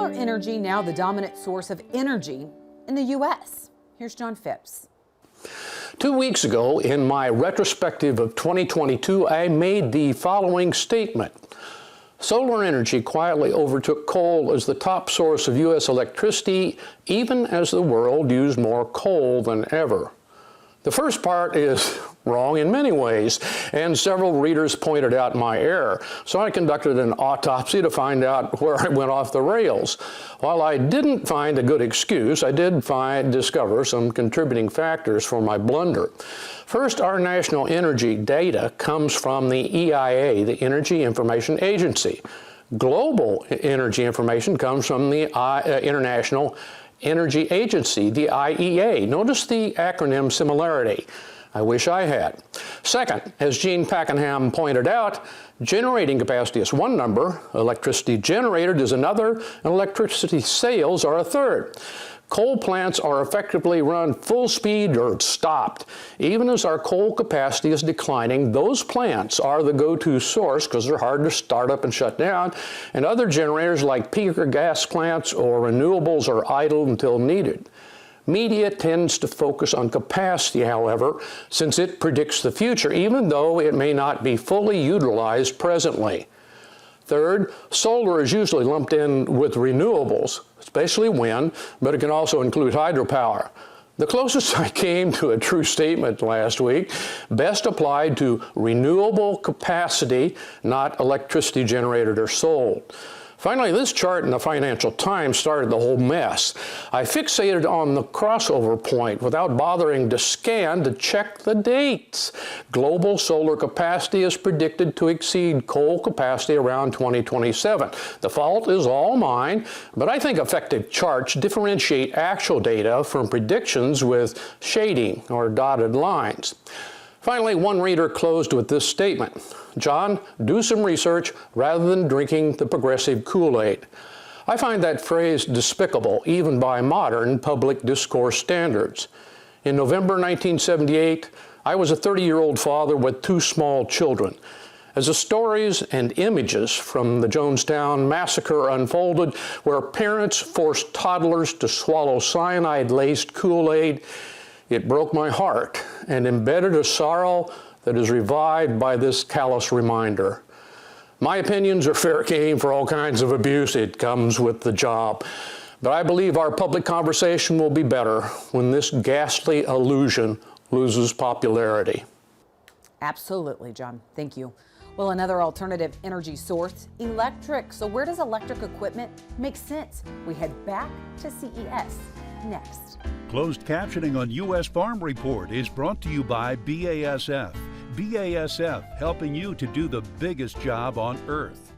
solar energy now the dominant source of energy in the U.S.? Here's John Phipps. 2 weeks ago, in my retrospective of 2022, I made the following statement. Solar energy quietly overtook coal as the top source of U.S. electricity, even as the world used more coal than ever. The first part is wrong in many ways, and several readers pointed out my error, so I conducted an autopsy to find out where I went off the rails. While I didn't find a good excuse, I did discover some contributing factors for my blunder. First, our national energy data comes from the EIA, the Energy Information Agency. Global energy information comes from the International Energy Agency, the IEA. Notice the acronym similarity. I wish I had. Second, as Gene Packenham pointed out, generating capacity is one number, electricity generated is another, and electricity sales are a third. Coal plants are effectively run full speed or stopped. Even as our coal capacity is declining, those plants are the go-to source because they're hard to start up and shut down, and other generators like peaker gas plants or renewables are idle until needed. Media tends to focus on capacity, however, since it predicts the future, even though it may not be fully utilized presently. Third, solar is usually lumped in with renewables, especially wind, but it can also include hydropower. The closest I came to a true statement last week best applied to renewable capacity, not electricity generated or sold. Finally, this chart in the Financial Times started the whole mess. I fixated on the crossover point without bothering to scan to check the dates. Global solar capacity is predicted to exceed coal capacity around 2027. The fault is all mine, but I think effective charts differentiate actual data from predictions with shading or dotted lines. Finally, one reader closed with this statement. John, do some research rather than drinking the progressive Kool-Aid. I find that phrase despicable, even by modern public discourse standards. In November 1978, I was a 30-year-old father with 2 small children. As the stories and images from the Jonestown Massacre unfolded, where parents forced toddlers to swallow cyanide-laced Kool-Aid, it broke my heart and embedded a sorrow that is revived by this callous reminder. My opinions are fair game for all kinds of abuse. It comes with the job. But I believe our public conversation will be better when this ghastly illusion loses popularity. Absolutely, John. Thank you. Well, another alternative energy source, electric. So where does electric equipment make sense? We head back to CES next. Closed captioning on U.S. Farm Report is brought to you by BASF. BASF, helping you to do the biggest job on Earth.